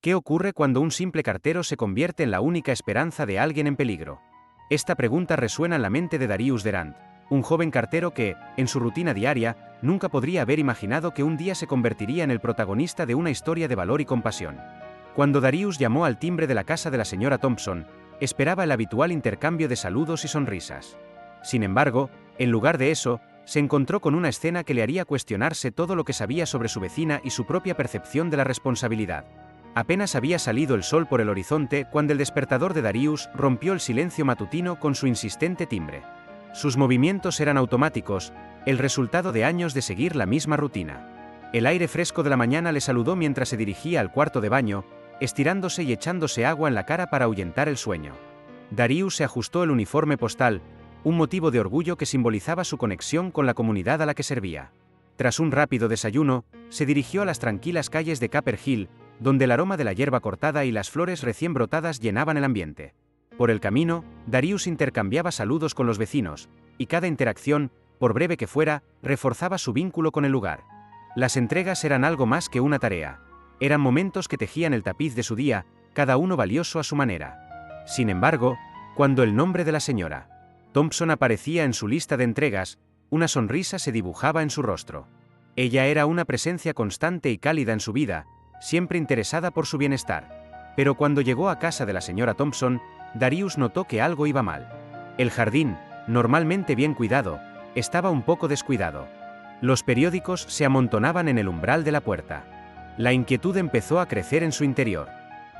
¿Qué ocurre cuando un simple cartero se convierte en la única esperanza de alguien en peligro? Esta pregunta resuena en la mente de Darius Durant, un joven cartero que, en su rutina diaria, nunca podría haber imaginado que un día se convertiría en el protagonista de una historia de valor y compasión. Cuando Darius llamó al timbre de la casa de la señora Thompson, esperaba el habitual intercambio de saludos y sonrisas. Sin embargo, en lugar de eso, se encontró con una escena que le haría cuestionarse todo lo que sabía sobre su vecina y su propia percepción de la responsabilidad. Apenas había salido el sol por el horizonte cuando el despertador de Darius rompió el silencio matutino con su insistente timbre. Sus movimientos eran automáticos, el resultado de años de seguir la misma rutina. El aire fresco de la mañana le saludó mientras se dirigía al cuarto de baño, estirándose y echándose agua en la cara para ahuyentar el sueño. Darius se ajustó el uniforme postal, un motivo de orgullo que simbolizaba su conexión con la comunidad a la que servía. Tras un rápido desayuno, se dirigió a las tranquilas calles de Capper Hill, donde el aroma de la hierba cortada y las flores recién brotadas llenaban el ambiente. Por el camino, Darius intercambiaba saludos con los vecinos, y cada interacción, por breve que fuera, reforzaba su vínculo con el lugar. Las entregas eran algo más que una tarea. Eran momentos que tejían el tapiz de su día, cada uno valioso a su manera. Sin embargo, cuando el nombre de la señora Thompson aparecía en su lista de entregas, una sonrisa se dibujaba en su rostro. Ella era una presencia constante y cálida en su vida, siempre interesada por su bienestar. Pero cuando llegó a casa de la señora Thompson, Darius notó que algo iba mal. El jardín, normalmente bien cuidado, estaba un poco descuidado. Los periódicos se amontonaban en el umbral de la puerta. La inquietud empezó a crecer en su interior.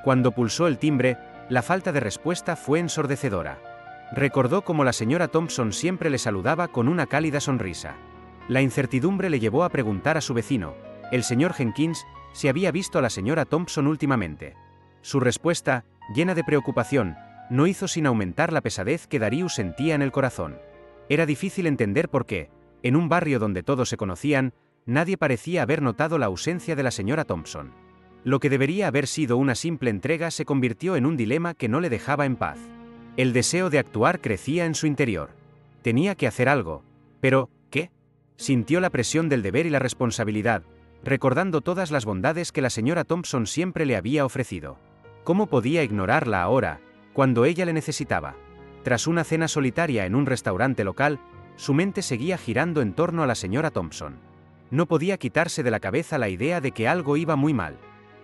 Cuando pulsó el timbre, la falta de respuesta fue ensordecedora. Recordó cómo la señora Thompson siempre le saludaba con una cálida sonrisa. La incertidumbre le llevó a preguntar a su vecino, el señor Jenkins, si había visto a la señora Thompson últimamente. Su respuesta, llena de preocupación, no hizo sin aumentar la pesadez que Darius sentía en el corazón. Era difícil entender por qué, en un barrio donde todos se conocían, nadie parecía haber notado la ausencia de la señora Thompson. Lo que debería haber sido una simple entrega se convirtió en un dilema que no le dejaba en paz. El deseo de actuar crecía en su interior. Tenía que hacer algo. Pero, ¿qué? Sintió la presión del deber y la responsabilidad, recordando todas las bondades que la señora Thompson siempre le había ofrecido. ¿Cómo podía ignorarla ahora, cuando ella le necesitaba? Tras una cena solitaria en un restaurante local, su mente seguía girando en torno a la señora Thompson. No podía quitarse de la cabeza la idea de que algo iba muy mal.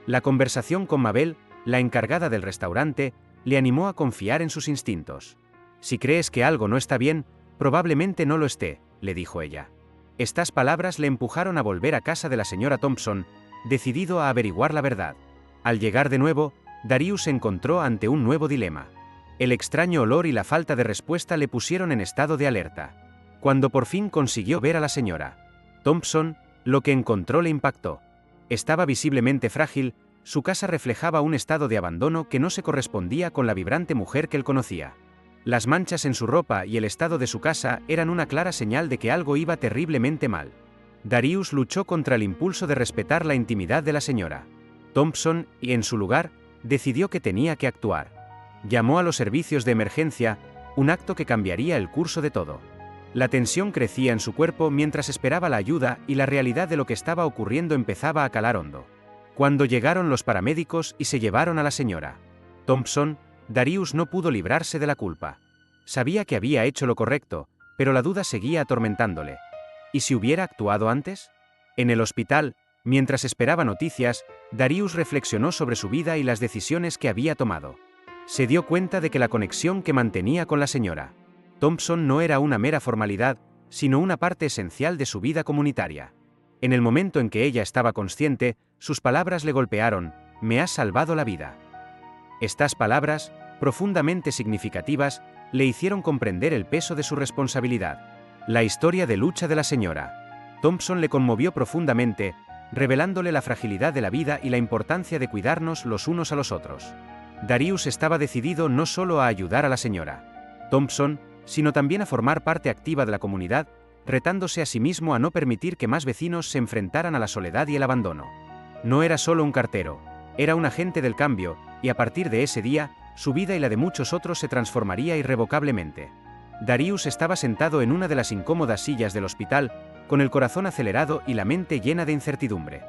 La conversación con Mabel, la encargada del restaurante, le animó a confiar en sus instintos. Si crees que algo no está bien, probablemente no lo esté, le dijo ella. Estas palabras le empujaron a volver a casa de la señora Thompson, decidido a averiguar la verdad. Al llegar de nuevo, Darius se encontró ante un nuevo dilema. El extraño olor y la falta de respuesta le pusieron en estado de alerta. Cuando por fin consiguió ver a la señora Thompson, lo que encontró le impactó. Estaba visiblemente frágil, su casa reflejaba un estado de abandono que no se correspondía con la vibrante mujer que él conocía. Las manchas en su ropa y el estado de su casa eran una clara señal de que algo iba terriblemente mal. Darius luchó contra el impulso de respetar la intimidad de la señora Thompson y, en su lugar, decidió que tenía que actuar. Llamó a los servicios de emergencia, un acto que cambiaría el curso de todo. La tensión crecía en su cuerpo mientras esperaba la ayuda y la realidad de lo que estaba ocurriendo empezaba a calar hondo. Cuando llegaron los paramédicos y se llevaron a la señora Thompson, Darius no pudo librarse de la culpa. Sabía que había hecho lo correcto, pero la duda seguía atormentándole. ¿Y si hubiera actuado antes? En el hospital, mientras esperaba noticias, Darius reflexionó sobre su vida y las decisiones que había tomado. Se dio cuenta de que la conexión que mantenía con la señora Thompson no era una mera formalidad, sino una parte esencial de su vida comunitaria. En el momento en que ella estaba consciente, sus palabras le golpearon: «Me has salvado la vida». Estas palabras, profundamente significativas, le hicieron comprender el peso de su responsabilidad. La historia de lucha de la señora Thompson le conmovió profundamente, revelándole la fragilidad de la vida y la importancia de cuidarnos los unos a los otros. Darius estaba decidido no solo a ayudar a la señora Thompson, sino también a formar parte activa de la comunidad, retándose a sí mismo a no permitir que más vecinos se enfrentaran a la soledad y el abandono. No era solo un cartero, era un agente del cambio, y a partir de ese día, su vida y la de muchos otros se transformaría irrevocablemente. Darius estaba sentado en una de las incómodas sillas del hospital, con el corazón acelerado y la mente llena de incertidumbre.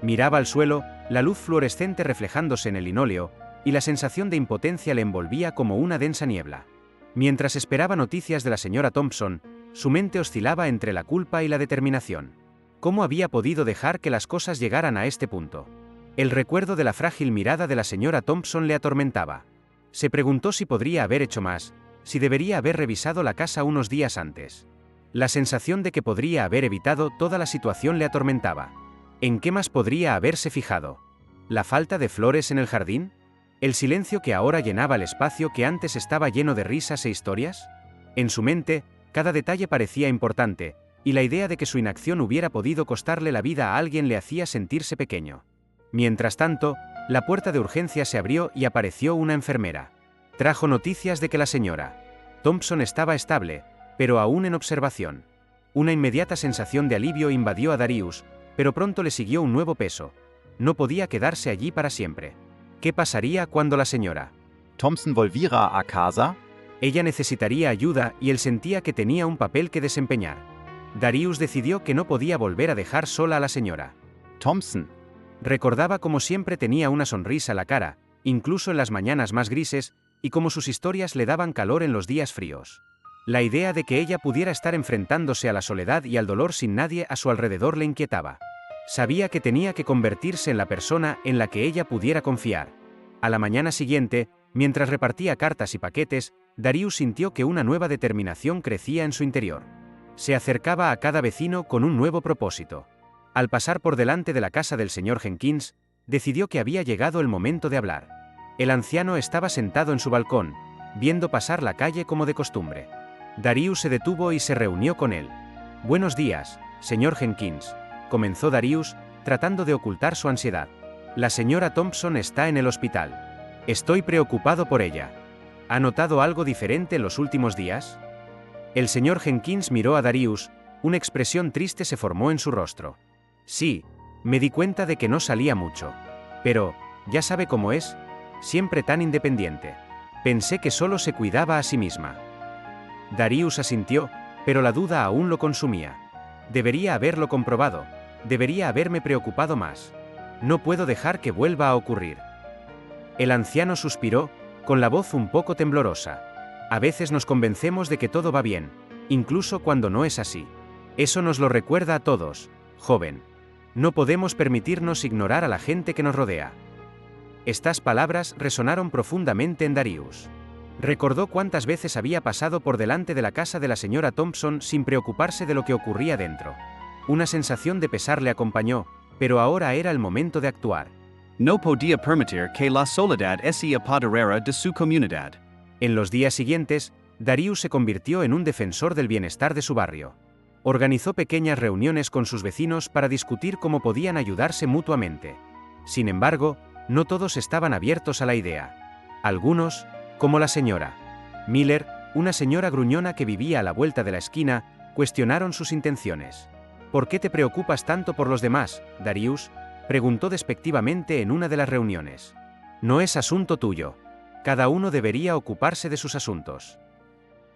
Miraba al suelo, la luz fluorescente reflejándose en el linóleo, y la sensación de impotencia le envolvía como una densa niebla. Mientras esperaba noticias de la señora Thompson, su mente oscilaba entre la culpa y la determinación. ¿Cómo había podido dejar que las cosas llegaran a este punto? El recuerdo de la frágil mirada de la señora Thompson le atormentaba. Se preguntó si podría haber hecho más, si debería haber revisado la casa unos días antes. La sensación de que podría haber evitado toda la situación le atormentaba. ¿En qué más podría haberse fijado? ¿La falta de flores en el jardín? ¿El silencio que ahora llenaba el espacio que antes estaba lleno de risas e historias? En su mente, cada detalle parecía importante, y la idea de que su inacción hubiera podido costarle la vida a alguien le hacía sentirse pequeño. Mientras tanto, la puerta de urgencia se abrió y apareció una enfermera. Trajo noticias de que la señora Thompson estaba estable, pero aún en observación. Una inmediata sensación de alivio invadió a Darius, pero pronto le siguió un nuevo peso. No podía quedarse allí para siempre. ¿Qué pasaría cuando la señora Thompson volviera a casa? Ella necesitaría ayuda y él sentía que tenía un papel que desempeñar. Darius decidió que no podía volver a dejar sola a la señora Thompson. Recordaba cómo siempre tenía una sonrisa a la cara, incluso en las mañanas más grises, y cómo sus historias le daban calor en los días fríos. La idea de que ella pudiera estar enfrentándose a la soledad y al dolor sin nadie a su alrededor le inquietaba. Sabía que tenía que convertirse en la persona en la que ella pudiera confiar. A la mañana siguiente, mientras repartía cartas y paquetes, Darius sintió que una nueva determinación crecía en su interior. Se acercaba a cada vecino con un nuevo propósito. Al pasar por delante de la casa del señor Jenkins, decidió que había llegado el momento de hablar. El anciano estaba sentado en su balcón, viendo pasar la calle como de costumbre. Darius se detuvo y se reunió con él. «Buenos días, señor Jenkins», comenzó Darius, tratando de ocultar su ansiedad. «La señora Thompson está en el hospital. Estoy preocupado por ella. ¿Ha notado algo diferente en los últimos días?» El señor Jenkins miró a Darius, una expresión triste se formó en su rostro. «Sí, me di cuenta de que no salía mucho. Pero, ya sabe cómo es, siempre tan independiente. Pensé que solo se cuidaba a sí misma». Darius asintió, pero la duda aún lo consumía. Debería haberlo comprobado, debería haberme preocupado más. No puedo dejar que vuelva a ocurrir. El anciano suspiró, con la voz un poco temblorosa. A veces nos convencemos de que todo va bien, incluso cuando no es así. Eso nos lo recuerda a todos, joven. No podemos permitirnos ignorar a la gente que nos rodea. Estas palabras resonaron profundamente en Darius. Recordó cuántas veces había pasado por delante de la casa de la señora Thompson sin preocuparse de lo que ocurría dentro. Una sensación de pesar le acompañó, pero ahora era el momento de actuar. No podía permitir que la soledad se apoderara de su comunidad. En los días siguientes, Darius se convirtió en un defensor del bienestar de su barrio. Organizó pequeñas reuniones con sus vecinos para discutir cómo podían ayudarse mutuamente. Sin embargo, no todos estaban abiertos a la idea. Algunos, como la señora Miller, una señora gruñona que vivía a la vuelta de la esquina, cuestionaron sus intenciones. «¿Por qué te preocupas tanto por los demás, Darius?», preguntó despectivamente en una de las reuniones. «No es asunto tuyo. Cada uno debería ocuparse de sus asuntos».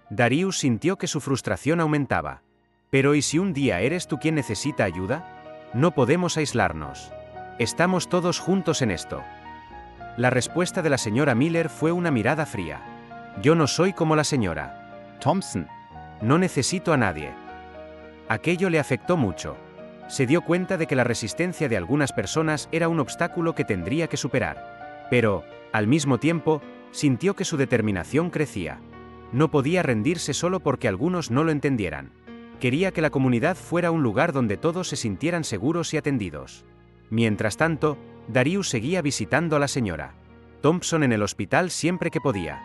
Darius sintió que su frustración aumentaba. «Pero ¿y si un día eres tú quien necesita ayuda? No podemos aislarnos. Estamos todos juntos en esto». La respuesta de la señora Miller fue una mirada fría. «Yo no soy como la señora Thompson. No necesito a nadie». Aquello le afectó mucho. Se dio cuenta de que la resistencia de algunas personas era un obstáculo que tendría que superar. Pero, al mismo tiempo, sintió que su determinación crecía. No podía rendirse solo porque algunos no lo entendieran. Quería que la comunidad fuera un lugar donde todos se sintieran seguros y atendidos. Mientras tanto, Darius seguía visitando a la señora Thompson en el hospital siempre que podía.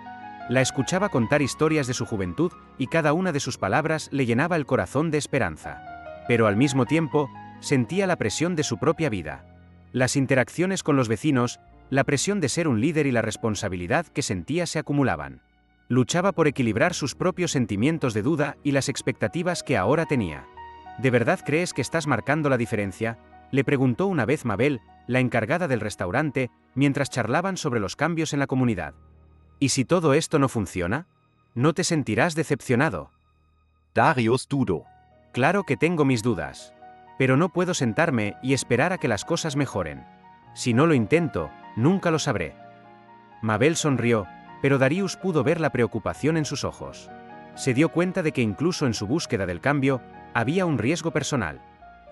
La escuchaba contar historias de su juventud y cada una de sus palabras le llenaba el corazón de esperanza. Pero al mismo tiempo, sentía la presión de su propia vida. Las interacciones con los vecinos, la presión de ser un líder y la responsabilidad que sentía se acumulaban. Luchaba por equilibrar sus propios sentimientos de duda y las expectativas que ahora tenía. ¿De verdad crees que estás marcando la diferencia?, le preguntó una vez Mabel, la encargada del restaurante, mientras charlaban sobre los cambios en la comunidad. ¿Y si todo esto no funciona? ¿No te sentirás decepcionado? Darius dudó. Claro que tengo mis dudas. Pero no puedo sentarme y esperar a que las cosas mejoren. Si no lo intento, nunca lo sabré. Mabel sonrió, pero Darius pudo ver la preocupación en sus ojos. Se dio cuenta de que incluso en su búsqueda del cambio, había un riesgo personal.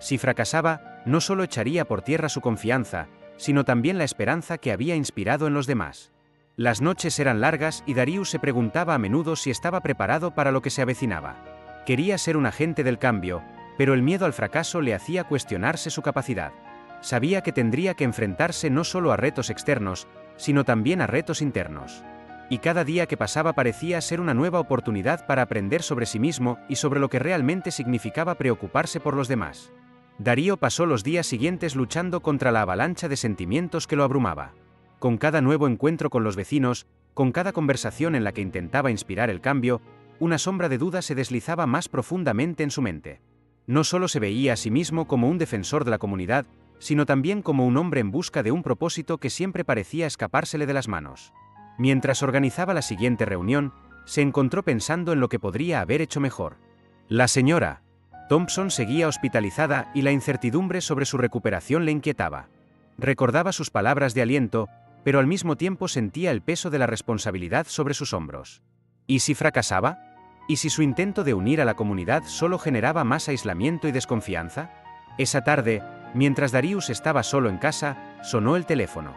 Si fracasaba, no solo echaría por tierra su confianza, sino también la esperanza que había inspirado en los demás. Las noches eran largas y Darius se preguntaba a menudo si estaba preparado para lo que se avecinaba. Quería ser un agente del cambio, pero el miedo al fracaso le hacía cuestionarse su capacidad. Sabía que tendría que enfrentarse no solo a retos externos, sino también a retos internos. Y cada día que pasaba parecía ser una nueva oportunidad para aprender sobre sí mismo y sobre lo que realmente significaba preocuparse por los demás. Darío pasó los días siguientes luchando contra la avalancha de sentimientos que lo abrumaba. Con cada nuevo encuentro con los vecinos, con cada conversación en la que intentaba inspirar el cambio, una sombra de duda se deslizaba más profundamente en su mente. No solo se veía a sí mismo como un defensor de la comunidad, sino también como un hombre en busca de un propósito que siempre parecía escapársele de las manos. Mientras organizaba la siguiente reunión, se encontró pensando en lo que podría haber hecho mejor. La señora Thompson seguía hospitalizada y la incertidumbre sobre su recuperación le inquietaba. Recordaba sus palabras de aliento, pero al mismo tiempo sentía el peso de la responsabilidad sobre sus hombros. ¿Y si fracasaba? ¿Y si su intento de unir a la comunidad solo generaba más aislamiento y desconfianza? Esa tarde, mientras Darius estaba solo en casa, sonó el teléfono.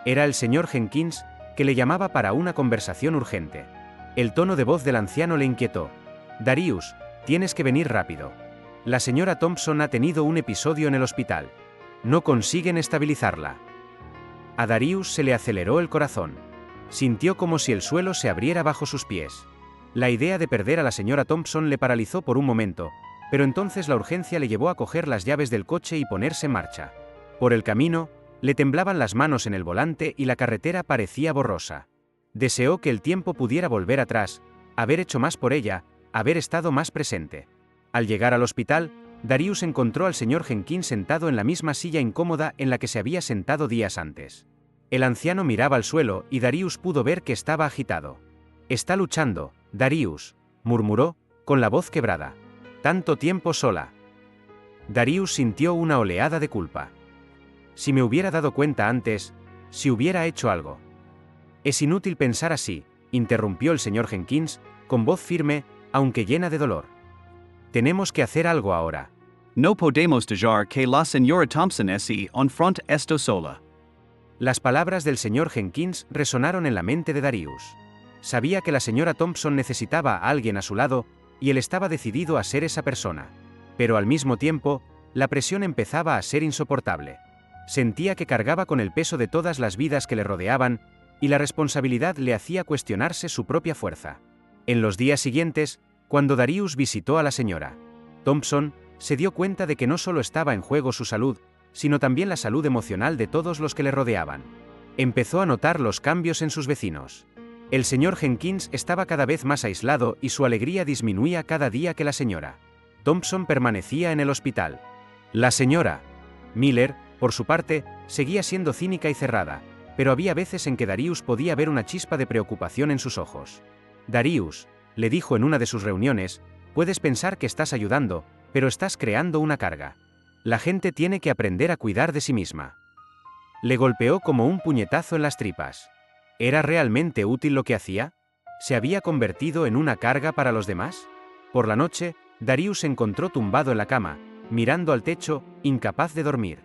Era el señor Jenkins, que le llamaba para una conversación urgente. El tono de voz del anciano le inquietó. Darius, tienes que venir rápido. La señora Thompson ha tenido un episodio en el hospital. No consiguen estabilizarla. A Darius se le aceleró el corazón. Sintió como si el suelo se abriera bajo sus pies. La idea de perder a la señora Thompson le paralizó por un momento, pero entonces la urgencia le llevó a coger las llaves del coche y ponerse en marcha. Por el camino, le temblaban las manos en el volante y la carretera parecía borrosa. Deseó que el tiempo pudiera volver atrás, haber hecho más por ella, haber estado más presente. Al llegar al hospital, Darius encontró al señor Jenkins sentado en la misma silla incómoda en la que se había sentado días antes. El anciano miraba al suelo y Darius pudo ver que estaba agitado. «Está luchando, Darius», murmuró, con la voz quebrada. «Tanto tiempo sola». Darius sintió una oleada de culpa. Si me hubiera dado cuenta antes, si hubiera hecho algo. Es inútil pensar así, interrumpió el señor Jenkins, con voz firme, aunque llena de dolor. Tenemos que hacer algo ahora. No podemos dejar que la señora Thompson se enfrente esto sola. Las palabras del señor Jenkins resonaron en la mente de Darius. Sabía que la señora Thompson necesitaba a alguien a su lado, y él estaba decidido a ser esa persona. Pero al mismo tiempo, la presión empezaba a ser insoportable. Sentía que cargaba con el peso de todas las vidas que le rodeaban, y la responsabilidad le hacía cuestionarse su propia fuerza. En los días siguientes, cuando Darius visitó a la señora Thompson, se dio cuenta de que no solo estaba en juego su salud, sino también la salud emocional de todos los que le rodeaban. Empezó a notar los cambios en sus vecinos. El señor Jenkins estaba cada vez más aislado y su alegría disminuía cada día que la señora Thompson permanecía en el hospital. La señora Miller, por su parte, seguía siendo cínica y cerrada, pero había veces en que Darius podía ver una chispa de preocupación en sus ojos. Darius, le dijo en una de sus reuniones, puedes pensar que estás ayudando, pero estás creando una carga. La gente tiene que aprender a cuidar de sí misma. Le golpeó como un puñetazo en las tripas. ¿Era realmente útil lo que hacía? ¿Se había convertido en una carga para los demás? Por la noche, Darius se encontró tumbado en la cama, mirando al techo, incapaz de dormir.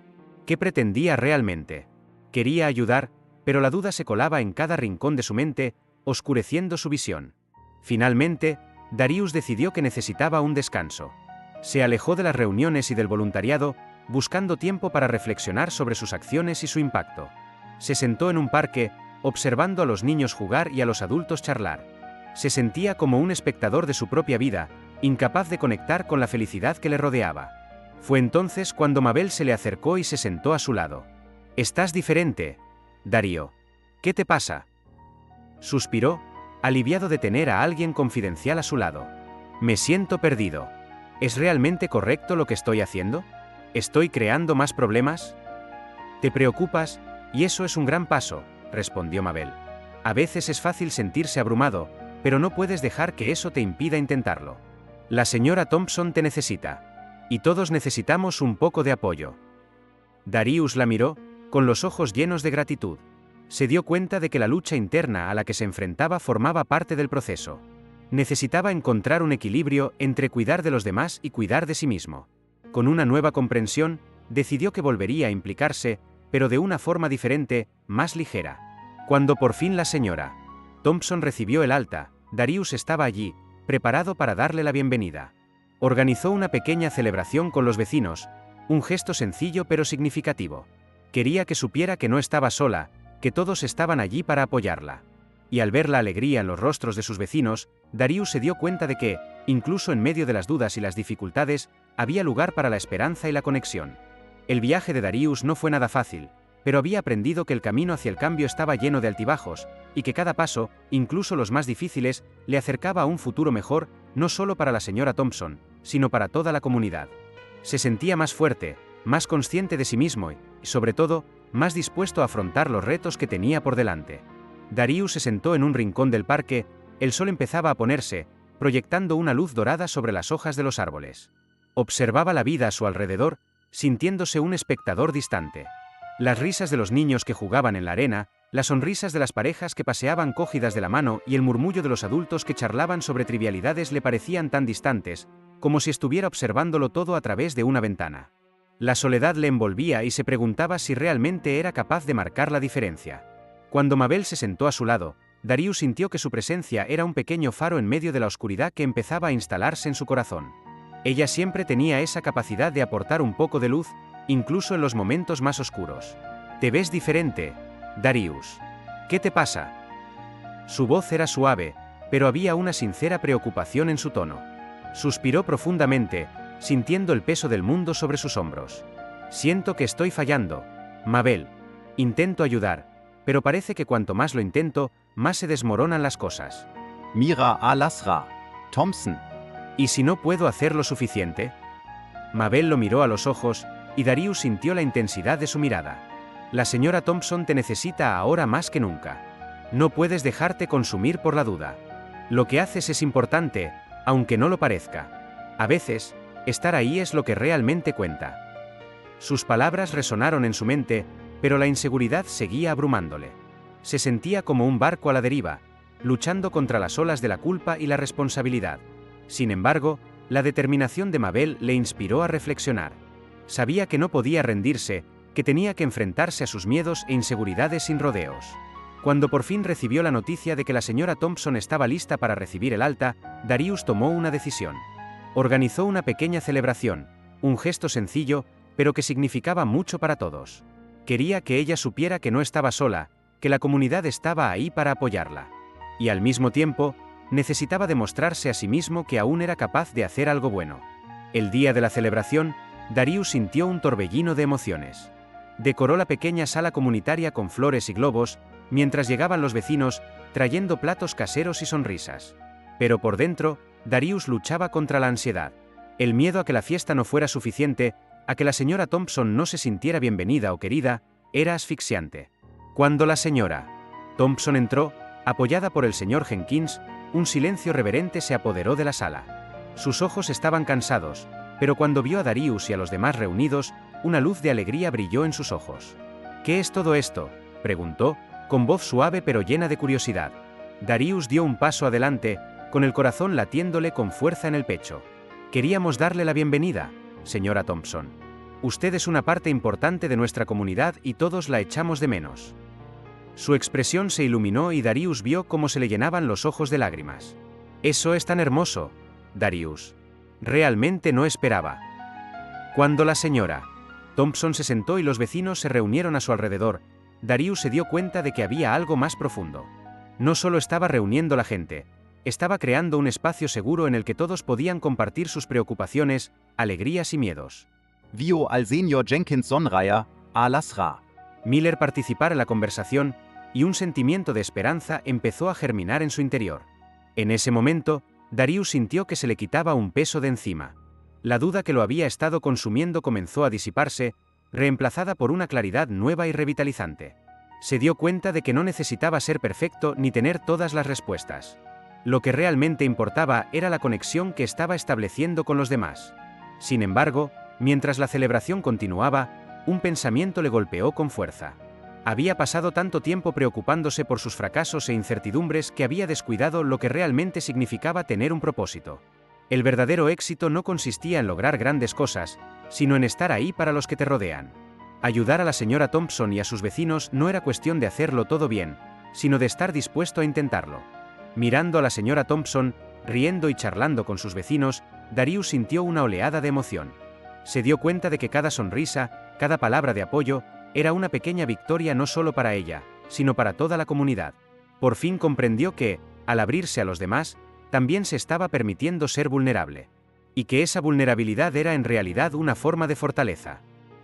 ¿Qué pretendía realmente? Quería ayudar, pero la duda se colaba en cada rincón de su mente, oscureciendo su visión. Finalmente, Darius decidió que necesitaba un descanso. Se alejó de las reuniones y del voluntariado, buscando tiempo para reflexionar sobre sus acciones y su impacto. Se sentó en un parque, observando a los niños jugar y a los adultos charlar. Se sentía como un espectador de su propia vida, incapaz de conectar con la felicidad que le rodeaba. Fue entonces cuando Mabel se le acercó y se sentó a su lado. «Estás diferente, Darío. ¿Qué te pasa?». Suspiró, aliviado de tener a alguien confidencial a su lado. «Me siento perdido. ¿Es realmente correcto lo que estoy haciendo? ¿Estoy creando más problemas?». «Te preocupas, y eso es un gran paso», respondió Mabel. «A veces es fácil sentirse abrumado, pero no puedes dejar que eso te impida intentarlo. La señora Thompson te necesita. Y todos necesitamos un poco de apoyo». Darius la miró, con los ojos llenos de gratitud. Se dio cuenta de que la lucha interna a la que se enfrentaba formaba parte del proceso. Necesitaba encontrar un equilibrio entre cuidar de los demás y cuidar de sí mismo. Con una nueva comprensión, decidió que volvería a implicarse, pero de una forma diferente, más ligera. Cuando por fin la señora Thompson recibió el alta, Darius estaba allí, preparado para darle la bienvenida. Organizó una pequeña celebración con los vecinos, un gesto sencillo pero significativo. Quería que supiera que no estaba sola, que todos estaban allí para apoyarla. Y al ver la alegría en los rostros de sus vecinos, Darius se dio cuenta de que, incluso en medio de las dudas y las dificultades, había lugar para la esperanza y la conexión. El viaje de Darius no fue nada fácil, pero había aprendido que el camino hacia el cambio estaba lleno de altibajos, y que cada paso, incluso los más difíciles, le acercaba a un futuro mejor, no solo para la señora Thompson, sino para toda la comunidad. Se sentía más fuerte, más consciente de sí mismo y, sobre todo, más dispuesto a afrontar los retos que tenía por delante. Darius se sentó en un rincón del parque, el sol empezaba a ponerse, proyectando una luz dorada sobre las hojas de los árboles. Observaba la vida a su alrededor, sintiéndose un espectador distante. Las risas de los niños que jugaban en la arena, las sonrisas de las parejas que paseaban cogidas de la mano y el murmullo de los adultos que charlaban sobre trivialidades le parecían tan distantes, como si estuviera observándolo todo a través de una ventana. La soledad le envolvía y se preguntaba si realmente era capaz de marcar la diferencia. Cuando Mabel se sentó a su lado, Darius sintió que su presencia era un pequeño faro en medio de la oscuridad que empezaba a instalarse en su corazón. Ella siempre tenía esa capacidad de aportar un poco de luz, incluso en los momentos más oscuros. «Te ves diferente, Darius. ¿Qué te pasa?» Su voz era suave, pero había una sincera preocupación en su tono. Suspiró profundamente, sintiendo el peso del mundo sobre sus hombros. «Siento que estoy fallando, Mabel. Intento ayudar, pero parece que cuanto más lo intento, más se desmoronan las cosas». Mira a Lasra, Thompson. «¿Y si no puedo hacer lo suficiente?» Mabel lo miró a los ojos, y Darius sintió la intensidad de su mirada. «La señora Thompson te necesita ahora más que nunca. No puedes dejarte consumir por la duda. Lo que haces es importante, aunque no lo parezca. A veces, estar ahí es lo que realmente cuenta». Sus palabras resonaron en su mente, pero la inseguridad seguía abrumándole. Se sentía como un barco a la deriva, luchando contra las olas de la culpa y la responsabilidad. Sin embargo, la determinación de Mabel le inspiró a reflexionar. Sabía que no podía rendirse, que tenía que enfrentarse a sus miedos e inseguridades sin rodeos. Cuando por fin recibió la noticia de que la señora Thompson estaba lista para recibir el alta, Darius tomó una decisión. Organizó una pequeña celebración, un gesto sencillo, pero que significaba mucho para todos. Quería que ella supiera que no estaba sola, que la comunidad estaba ahí para apoyarla. Y al mismo tiempo, necesitaba demostrarse a sí mismo que aún era capaz de hacer algo bueno. El día de la celebración, Darius sintió un torbellino de emociones. Decoró la pequeña sala comunitaria con flores y globos, mientras llegaban los vecinos, trayendo platos caseros y sonrisas. Pero por dentro, Darius luchaba contra la ansiedad. El miedo a que la fiesta no fuera suficiente, a que la señora Thompson no se sintiera bienvenida o querida, era asfixiante. Cuando la señora Thompson entró, apoyada por el señor Jenkins, un silencio reverente se apoderó de la sala. Sus ojos estaban cansados, pero cuando vio a Darius y a los demás reunidos, una luz de alegría brilló en sus ojos. «¿Qué es todo esto?», preguntó, con voz suave pero llena de curiosidad. Darius dio un paso adelante, con el corazón latiéndole con fuerza en el pecho. «Queríamos darle la bienvenida, señora Thompson. Usted es una parte importante de nuestra comunidad y todos la echamos de menos». Su expresión se iluminó y Darius vio cómo se le llenaban los ojos de lágrimas. «Eso es tan hermoso, Darius. Realmente no esperaba». Cuando la señora Thompson se sentó y los vecinos se reunieron a su alrededor, Darius se dio cuenta de que había algo más profundo. No solo estaba reuniendo la gente, estaba creando un espacio seguro en el que todos podían compartir sus preocupaciones, alegrías y miedos. Vio al señor Jenkins sonreír a Lasra. Miller participara en la conversación, y un sentimiento de esperanza empezó a germinar en su interior. En ese momento, Darius sintió que se le quitaba un peso de encima. La duda que lo había estado consumiendo comenzó a disiparse, reemplazada por una claridad nueva y revitalizante. Se dio cuenta de que no necesitaba ser perfecto ni tener todas las respuestas. Lo que realmente importaba era la conexión que estaba estableciendo con los demás. Sin embargo, mientras la celebración continuaba, un pensamiento le golpeó con fuerza. Había pasado tanto tiempo preocupándose por sus fracasos e incertidumbres que había descuidado lo que realmente significaba tener un propósito. El verdadero éxito no consistía en lograr grandes cosas, sino en estar ahí para los que te rodean. Ayudar a la señora Thompson y a sus vecinos no era cuestión de hacerlo todo bien, sino de estar dispuesto a intentarlo. Mirando a la señora Thompson, riendo y charlando con sus vecinos, Darius sintió una oleada de emoción. Se dio cuenta de que cada sonrisa, cada palabra de apoyo, era una pequeña victoria no solo para ella, sino para toda la comunidad. Por fin comprendió que, al abrirse a los demás, también se estaba permitiendo ser vulnerable. Y que esa vulnerabilidad era en realidad una forma de fortaleza.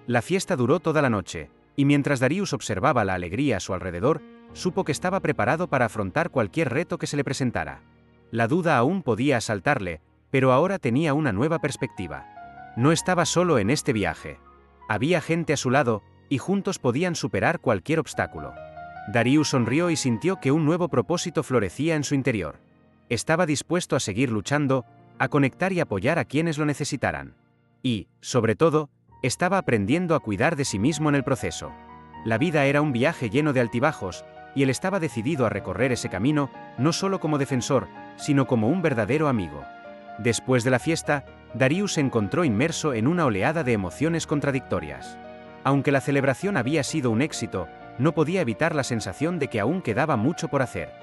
La fiesta duró toda la noche, y mientras Darius observaba la alegría a su alrededor, supo que estaba preparado para afrontar cualquier reto que se le presentara. La duda aún podía asaltarle, pero ahora tenía una nueva perspectiva. No estaba solo en este viaje. Había gente a su lado, y juntos podían superar cualquier obstáculo. Darius sonrió y sintió que un nuevo propósito florecía en su interior. Estaba dispuesto a seguir luchando, a conectar y apoyar a quienes lo necesitaran. Y, sobre todo, estaba aprendiendo a cuidar de sí mismo en el proceso. La vida era un viaje lleno de altibajos, y él estaba decidido a recorrer ese camino, no solo como defensor, sino como un verdadero amigo. Después de la fiesta, Darius se encontró inmerso en una oleada de emociones contradictorias. Aunque la celebración había sido un éxito, no podía evitar la sensación de que aún quedaba mucho por hacer.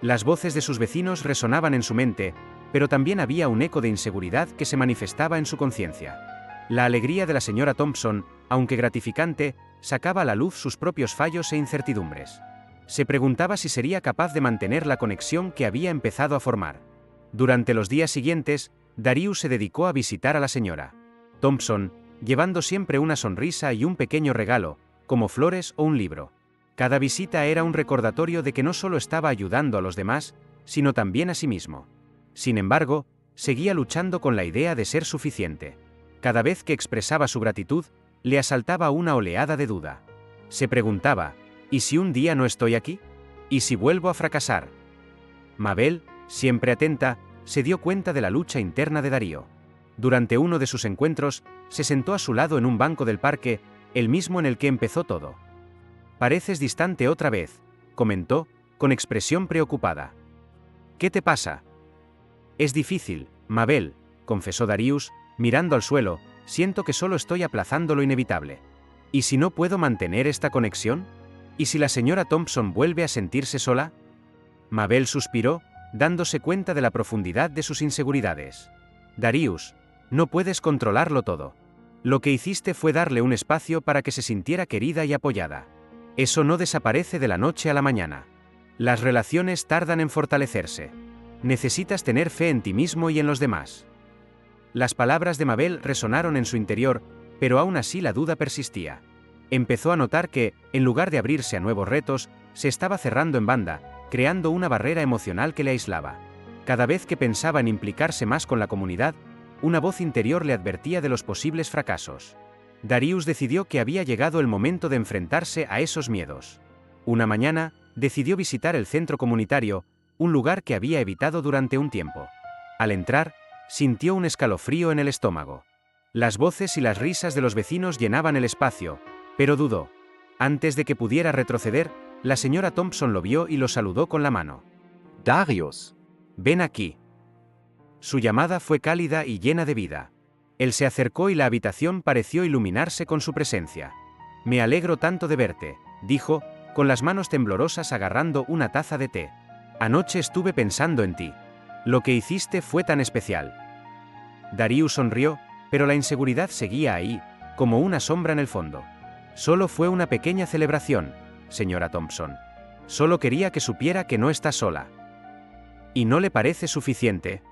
Las voces de sus vecinos resonaban en su mente, pero también había un eco de inseguridad que se manifestaba en su conciencia. La alegría de la señora Thompson, aunque gratificante, sacaba a la luz sus propios fallos e incertidumbres. Se preguntaba si sería capaz de mantener la conexión que había empezado a formar. Durante los días siguientes, Darius se dedicó a visitar a la señora Thompson, llevando siempre una sonrisa y un pequeño regalo, como flores o un libro. Cada visita era un recordatorio de que no solo estaba ayudando a los demás, sino también a sí mismo. Sin embargo, seguía luchando con la idea de ser suficiente. Cada vez que expresaba su gratitud, le asaltaba una oleada de duda. Se preguntaba, ¿y si un día no estoy aquí? ¿Y si vuelvo a fracasar? Mabel, siempre atenta, se dio cuenta de la lucha interna de Darío. Durante uno de sus encuentros, se sentó a su lado en un banco del parque, el mismo en el que empezó todo. «Pareces distante otra vez», comentó, con expresión preocupada. «¿Qué te pasa?» «Es difícil, Mabel», confesó Darius, mirando al suelo, «siento que solo estoy aplazando lo inevitable. ¿Y si no puedo mantener esta conexión? ¿Y si la señora Thompson vuelve a sentirse sola?» Mabel suspiró, dándose cuenta de la profundidad de sus inseguridades. «Darius, no puedes controlarlo todo. Lo que hiciste fue darle un espacio para que se sintiera querida y apoyada. Eso no desaparece de la noche a la mañana. Las relaciones tardan en fortalecerse. Necesitas tener fe en ti mismo y en los demás». Las palabras de Mabel resonaron en su interior, pero aún así la duda persistía. Empezó a notar que, en lugar de abrirse a nuevos retos, se estaba cerrando en banda, creando una barrera emocional que le aislaba. Cada vez que pensaba en implicarse más con la comunidad, una voz interior le advertía de los posibles fracasos. Darius decidió que había llegado el momento de enfrentarse a esos miedos. Una mañana, decidió visitar el centro comunitario, un lugar que había evitado durante un tiempo. Al entrar, sintió un escalofrío en el estómago. Las voces y las risas de los vecinos llenaban el espacio, pero dudó. Antes de que pudiera retroceder, la señora Thompson lo vio y lo saludó con la mano. «Darius. Ven aquí». Su llamada fue cálida y llena de vida. Él se acercó y la habitación pareció iluminarse con su presencia. «Me alegro tanto de verte», dijo, con las manos temblorosas agarrando una taza de té. «Anoche estuve pensando en ti. Lo que hiciste fue tan especial». Darius sonrió, pero la inseguridad seguía ahí, como una sombra en el fondo. «Solo fue una pequeña celebración, señora Thompson. Solo quería que supiera que no está sola». «¿Y no le parece suficiente?»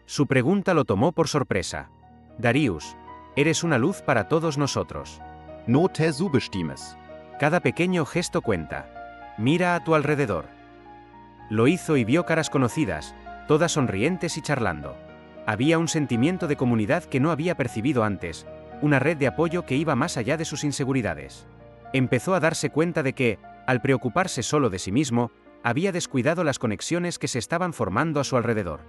Su pregunta lo tomó por sorpresa. «Darius, eres una luz para todos nosotros. No te subestimes. Cada pequeño gesto cuenta. Mira a tu alrededor». Lo hizo y vio caras conocidas, todas sonrientes y charlando. Había un sentimiento de comunidad que no había percibido antes, una red de apoyo que iba más allá de sus inseguridades. Empezó a darse cuenta de que, al preocuparse solo de sí mismo, había descuidado las conexiones que se estaban formando a su alrededor.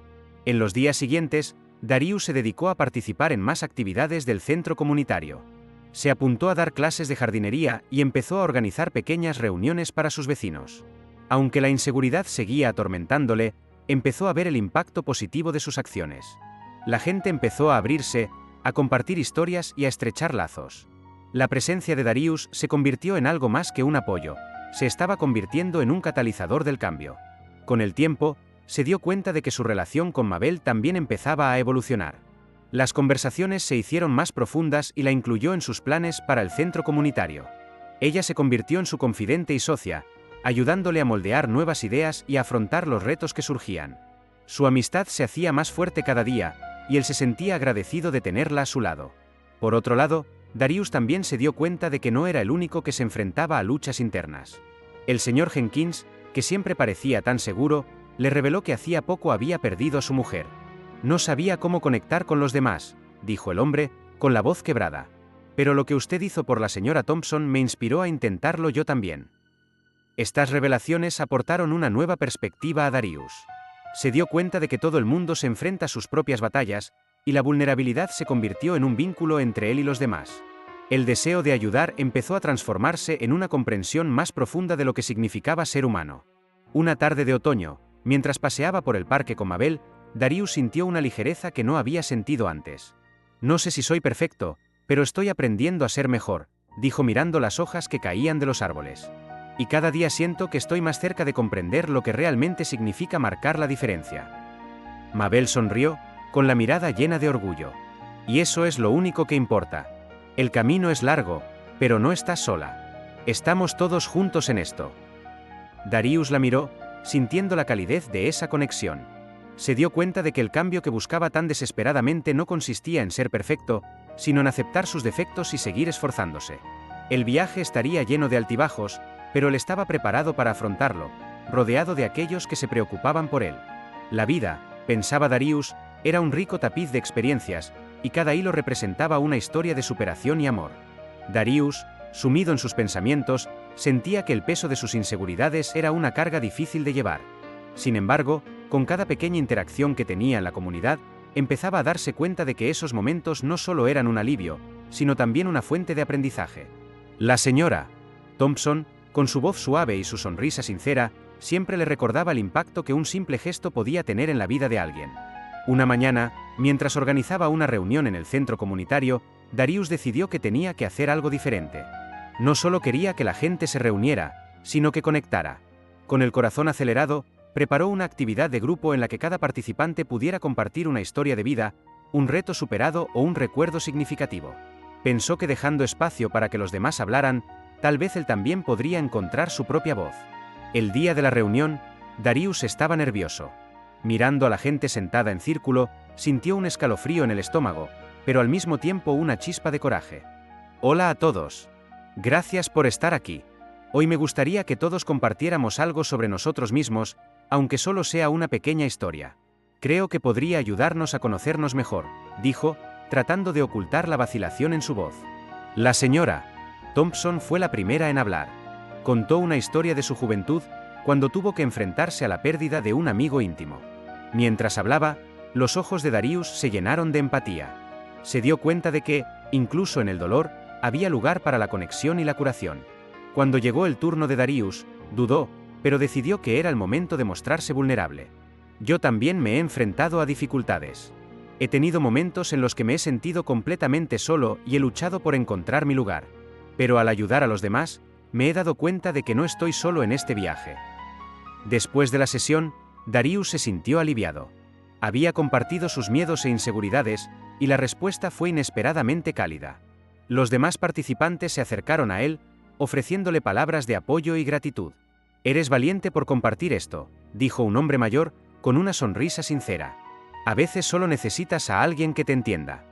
En los días siguientes, Darius se dedicó a participar en más actividades del centro comunitario. Se apuntó a dar clases de jardinería y empezó a organizar pequeñas reuniones para sus vecinos. Aunque la inseguridad seguía atormentándole, empezó a ver el impacto positivo de sus acciones. La gente empezó a abrirse, a compartir historias y a estrechar lazos. La presencia de Darius se convirtió en algo más que un apoyo, se estaba convirtiendo en un catalizador del cambio. Con el tiempo, se dio cuenta de que su relación con Mabel también empezaba a evolucionar. Las conversaciones se hicieron más profundas y la incluyó en sus planes para el centro comunitario. Ella se convirtió en su confidente y socia, ayudándole a moldear nuevas ideas y a afrontar los retos que surgían. Su amistad se hacía más fuerte cada día, y él se sentía agradecido de tenerla a su lado. Por otro lado, Darius también se dio cuenta de que no era el único que se enfrentaba a luchas internas. El señor Jenkins, que siempre parecía tan seguro, le reveló que hacía poco había perdido a su mujer. No sabía cómo conectar con los demás, dijo el hombre, con la voz quebrada. Pero lo que usted hizo por la señora Thompson me inspiró a intentarlo yo también. Estas revelaciones aportaron una nueva perspectiva a Darius. Se dio cuenta de que todo el mundo se enfrenta a sus propias batallas, y la vulnerabilidad se convirtió en un vínculo entre él y los demás. El deseo de ayudar empezó a transformarse en una comprensión más profunda de lo que significaba ser humano. Una tarde de otoño, mientras paseaba por el parque con Mabel, Darius sintió una ligereza que no había sentido antes. No sé si soy perfecto, pero estoy aprendiendo a ser mejor, dijo mirando las hojas que caían de los árboles. Y cada día siento que estoy más cerca de comprender lo que realmente significa marcar la diferencia. Mabel sonrió, con la mirada llena de orgullo. Y eso es lo único que importa. El camino es largo, pero no estás sola. Estamos todos juntos en esto. Darius la miró, sintiendo la calidez de esa conexión. Se dio cuenta de que el cambio que buscaba tan desesperadamente no consistía en ser perfecto, sino en aceptar sus defectos y seguir esforzándose. El viaje estaría lleno de altibajos, pero él estaba preparado para afrontarlo, rodeado de aquellos que se preocupaban por él. La vida, pensaba Darius, era un rico tapiz de experiencias, y cada hilo representaba una historia de superación y amor. Darius, sumido en sus pensamientos, sentía que el peso de sus inseguridades era una carga difícil de llevar. Sin embargo, con cada pequeña interacción que tenía en la comunidad, empezaba a darse cuenta de que esos momentos no solo eran un alivio, sino también una fuente de aprendizaje. La señora Thompson, con su voz suave y su sonrisa sincera, siempre le recordaba el impacto que un simple gesto podía tener en la vida de alguien. Una mañana, mientras organizaba una reunión en el centro comunitario, Darius decidió que tenía que hacer algo diferente. No solo quería que la gente se reuniera, sino que conectara. Con el corazón acelerado, preparó una actividad de grupo en la que cada participante pudiera compartir una historia de vida, un reto superado o un recuerdo significativo. Pensó que dejando espacio para que los demás hablaran, tal vez él también podría encontrar su propia voz. El día de la reunión, Darius estaba nervioso. Mirando a la gente sentada en círculo, sintió un escalofrío en el estómago, pero al mismo tiempo una chispa de coraje. Hola a todos. Gracias por estar aquí. Hoy me gustaría que todos compartiéramos algo sobre nosotros mismos, aunque solo sea una pequeña historia. Creo que podría ayudarnos a conocernos mejor, dijo, tratando de ocultar la vacilación en su voz. La señora Thompson fue la primera en hablar. Contó una historia de su juventud, cuando tuvo que enfrentarse a la pérdida de un amigo íntimo. Mientras hablaba, los ojos de Darius se llenaron de empatía. Se dio cuenta de que, incluso en el dolor, había lugar para la conexión y la curación. Cuando llegó el turno de Darius, dudó, pero decidió que era el momento de mostrarse vulnerable. Yo también me he enfrentado a dificultades. He tenido momentos en los que me he sentido completamente solo y he luchado por encontrar mi lugar. Pero al ayudar a los demás, me he dado cuenta de que no estoy solo en este viaje. Después de la sesión, Darius se sintió aliviado. Había compartido sus miedos e inseguridades, y la respuesta fue inesperadamente cálida. Los demás participantes se acercaron a él, ofreciéndole palabras de apoyo y gratitud. Eres valiente por compartir esto, dijo un hombre mayor, con una sonrisa sincera. A veces solo necesitas a alguien que te entienda.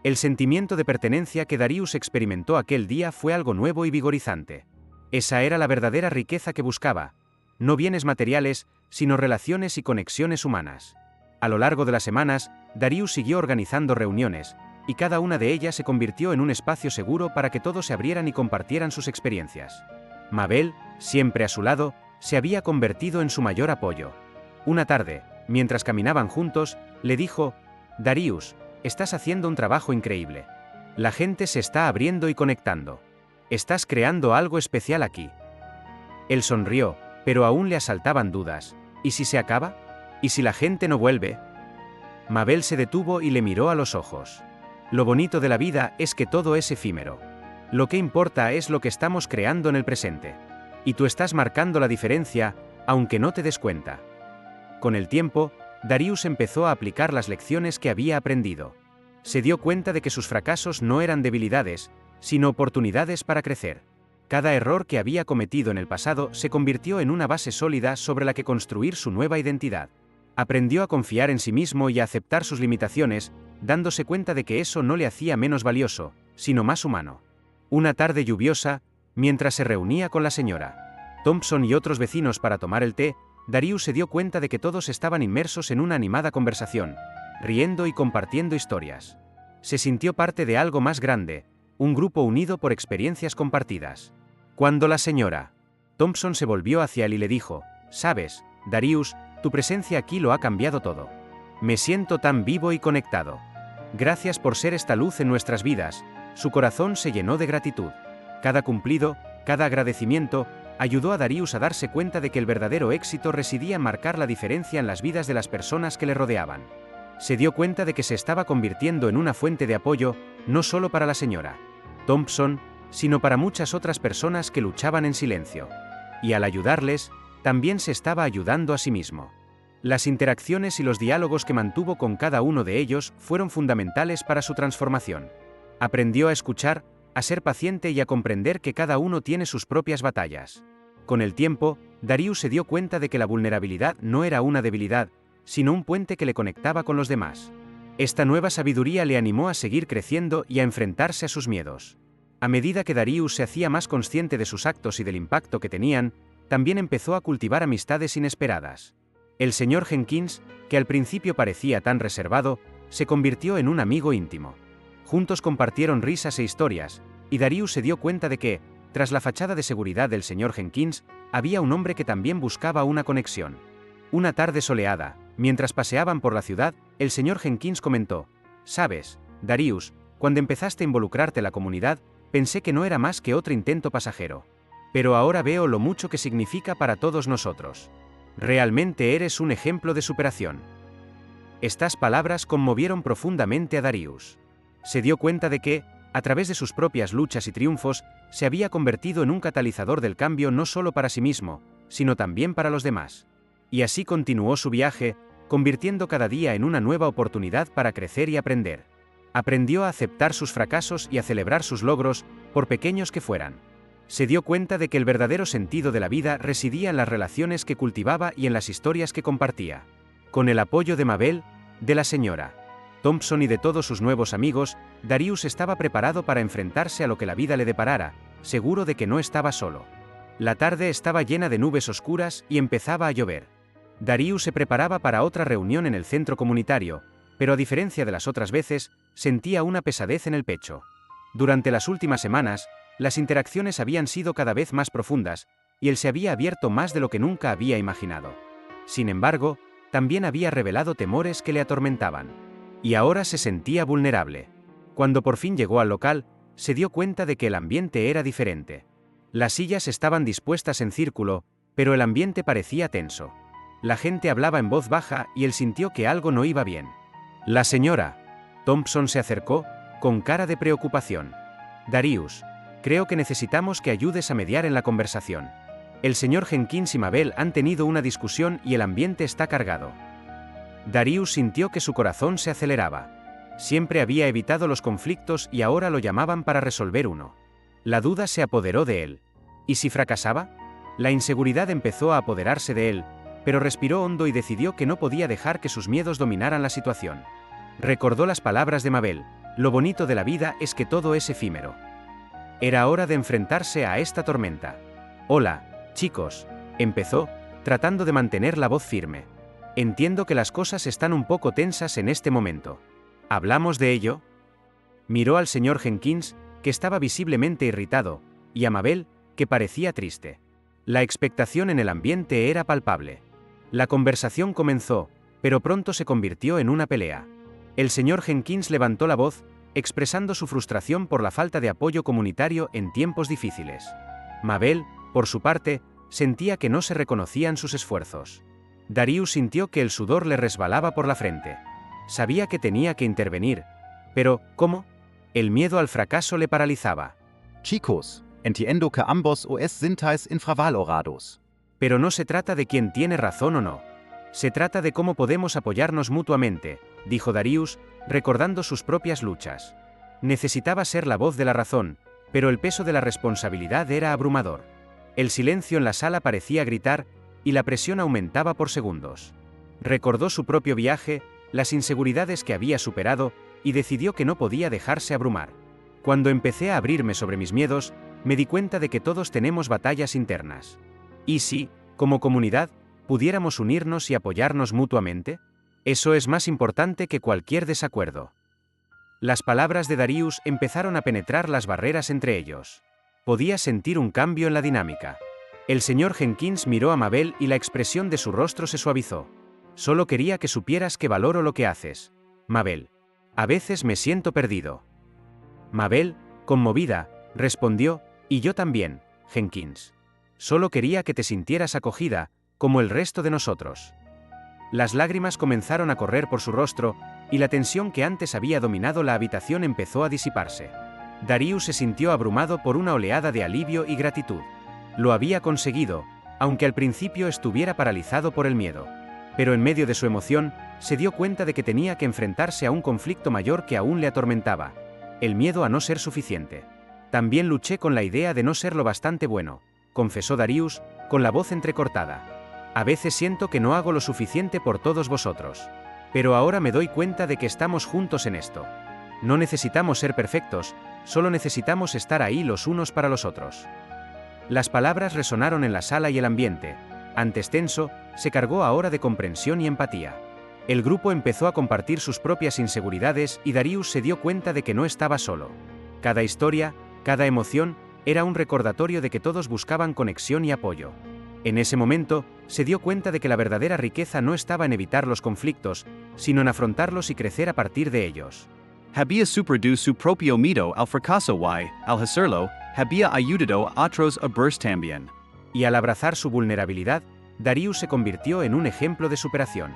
El sentimiento de pertenencia que Darius experimentó aquel día fue algo nuevo y vigorizante. Esa era la verdadera riqueza que buscaba. No bienes materiales, sino relaciones y conexiones humanas. A lo largo de las semanas, Darius siguió organizando reuniones, y cada una de ellas se convirtió en un espacio seguro para que todos se abrieran y compartieran sus experiencias. Mabel, siempre a su lado, se había convertido en su mayor apoyo. Una tarde, mientras caminaban juntos, le dijo: Darius, estás haciendo un trabajo increíble. La gente se está abriendo y conectando. Estás creando algo especial aquí. Él sonrió, pero aún le asaltaban dudas. ¿Y si se acaba? ¿Y si la gente no vuelve? Mabel se detuvo y le miró a los ojos. Lo bonito de la vida es que todo es efímero. Lo que importa es lo que estamos creando en el presente. Y tú estás marcando la diferencia, aunque no te des cuenta. Con el tiempo, Darius empezó a aplicar las lecciones que había aprendido. Se dio cuenta de que sus fracasos no eran debilidades, sino oportunidades para crecer. Cada error que había cometido en el pasado se convirtió en una base sólida sobre la que construir su nueva identidad. Aprendió a confiar en sí mismo y a aceptar sus limitaciones, dándose cuenta de que eso no le hacía menos valioso, sino más humano. Una tarde lluviosa, mientras se reunía con la señora Thompson y otros vecinos para tomar el té, Darius se dio cuenta de que todos estaban inmersos en una animada conversación, riendo y compartiendo historias. Se sintió parte de algo más grande, un grupo unido por experiencias compartidas. Cuando la señora Thompson se volvió hacia él y le dijo: «Sabes, Darius, tu presencia aquí lo ha cambiado todo. Me siento tan vivo y conectado. Gracias por ser esta luz en nuestras vidas». Su corazón se llenó de gratitud. Cada cumplido, cada agradecimiento, ayudó a Darius a darse cuenta de que el verdadero éxito residía en marcar la diferencia en las vidas de las personas que le rodeaban. Se dio cuenta de que se estaba convirtiendo en una fuente de apoyo, no solo para la señora Thompson, sino para muchas otras personas que luchaban en silencio. Y al ayudarles, también se estaba ayudando a sí mismo. Las interacciones y los diálogos que mantuvo con cada uno de ellos fueron fundamentales para su transformación. Aprendió a escuchar, a ser paciente y a comprender que cada uno tiene sus propias batallas. Con el tiempo, Darius se dio cuenta de que la vulnerabilidad no era una debilidad, sino un puente que le conectaba con los demás. Esta nueva sabiduría le animó a seguir creciendo y a enfrentarse a sus miedos. A medida que Darius se hacía más consciente de sus actos y del impacto que tenían, también empezó a cultivar amistades inesperadas. El señor Jenkins, que al principio parecía tan reservado, se convirtió en un amigo íntimo. Juntos compartieron risas e historias, y Darius se dio cuenta de que, tras la fachada de seguridad del señor Jenkins, había un hombre que también buscaba una conexión. Una tarde soleada, mientras paseaban por la ciudad, el señor Jenkins comentó: «Sabes, Darius, cuando empezaste a involucrarte en la comunidad, pensé que no era más que otro intento pasajero. Pero ahora veo lo mucho que significa para todos nosotros. Realmente eres un ejemplo de superación». Estas palabras conmovieron profundamente a Darius. Se dio cuenta de que, a través de sus propias luchas y triunfos, se había convertido en un catalizador del cambio no solo para sí mismo, sino también para los demás. Y así continuó su viaje, convirtiendo cada día en una nueva oportunidad para crecer y aprender. Aprendió a aceptar sus fracasos y a celebrar sus logros, por pequeños que fueran. Se dio cuenta de que el verdadero sentido de la vida residía en las relaciones que cultivaba y en las historias que compartía. Con el apoyo de Mabel, de la señora Thompson y de todos sus nuevos amigos, Darius estaba preparado para enfrentarse a lo que la vida le deparara, seguro de que no estaba solo. La tarde estaba llena de nubes oscuras y empezaba a llover. Darius se preparaba para otra reunión en el centro comunitario, pero a diferencia de las otras veces, sentía una pesadez en el pecho. Durante las últimas semanas, las interacciones habían sido cada vez más profundas, y él se había abierto más de lo que nunca había imaginado. Sin embargo, también había revelado temores que le atormentaban. Y ahora se sentía vulnerable. Cuando por fin llegó al local, se dio cuenta de que el ambiente era diferente. Las sillas estaban dispuestas en círculo, pero el ambiente parecía tenso. La gente hablaba en voz baja y él sintió que algo no iba bien. La señora Thompson se acercó, con cara de preocupación. «Darius, creo que necesitamos que ayudes a mediar en la conversación. El señor Jenkins y Mabel han tenido una discusión y el ambiente está cargado». Darius sintió que su corazón se aceleraba. Siempre había evitado los conflictos y ahora lo llamaban para resolver uno. La duda se apoderó de él. ¿Y si fracasaba? La inseguridad empezó a apoderarse de él, pero respiró hondo y decidió que no podía dejar que sus miedos dominaran la situación. Recordó las palabras de Mabel: «Lo bonito de la vida es que todo es efímero». Era hora de enfrentarse a esta tormenta. «Hola, chicos», empezó, tratando de mantener la voz firme. «Entiendo que las cosas están un poco tensas en este momento. ¿Hablamos de ello?». Miró al señor Jenkins, que estaba visiblemente irritado, y a Mabel, que parecía triste. La expectación en el ambiente era palpable. La conversación comenzó, pero pronto se convirtió en una pelea. El señor Jenkins levantó la voz, expresando su frustración por la falta de apoyo comunitario en tiempos difíciles. Mabel, por su parte, sentía que no se reconocían sus esfuerzos. Darius sintió que el sudor le resbalaba por la frente. Sabía que tenía que intervenir, pero, ¿cómo? El miedo al fracaso le paralizaba. Chicos, entiendo que ambos os sintáis infravalorados. Pero no se trata de quién tiene razón o no. Se trata de cómo podemos apoyarnos mutuamente, dijo Darius, recordando sus propias luchas. Necesitaba ser la voz de la razón, pero el peso de la responsabilidad era abrumador. El silencio en la sala parecía gritar, y la presión aumentaba por segundos. Recordó su propio viaje, las inseguridades que había superado, y decidió que no podía dejarse abrumar. Cuando empecé a abrirme sobre mis miedos, me di cuenta de que todos tenemos batallas internas. ¿Y si, como comunidad, pudiéramos unirnos y apoyarnos mutuamente? Eso es más importante que cualquier desacuerdo. Las palabras de Darius empezaron a penetrar las barreras entre ellos. Podía sentir un cambio en la dinámica. El señor Jenkins miró a Mabel y la expresión de su rostro se suavizó. Solo quería que supieras que valoro lo que haces, Mabel. A veces me siento perdido. Mabel, conmovida, respondió, y yo también, Jenkins. Solo quería que te sintieras acogida, como el resto de nosotros. Las lágrimas comenzaron a correr por su rostro, y la tensión que antes había dominado la habitación empezó a disiparse. Darius se sintió abrumado por una oleada de alivio y gratitud. Lo había conseguido, aunque al principio estuviera paralizado por el miedo. Pero en medio de su emoción, se dio cuenta de que tenía que enfrentarse a un conflicto mayor que aún le atormentaba: el miedo a no ser suficiente. También luché con la idea de no ser lo bastante bueno, confesó Darius, con la voz entrecortada. A veces siento que no hago lo suficiente por todos vosotros. Pero ahora me doy cuenta de que estamos juntos en esto. No necesitamos ser perfectos, solo necesitamos estar ahí los unos para los otros. Las palabras resonaron en la sala y el ambiente, antes tenso, se cargó ahora de comprensión y empatía. El grupo empezó a compartir sus propias inseguridades y Darius se dio cuenta de que no estaba solo. Cada historia, cada emoción, era un recordatorio de que todos buscaban conexión y apoyo. En ese momento, se dio cuenta de que la verdadera riqueza no estaba en evitar los conflictos, sino en afrontarlos y crecer a partir de ellos. Había superado su propio miedo al fracaso y, al hacerlo, había ayudado a otros a verse también. Y al abrazar su vulnerabilidad, Darius se convirtió en un ejemplo de superación.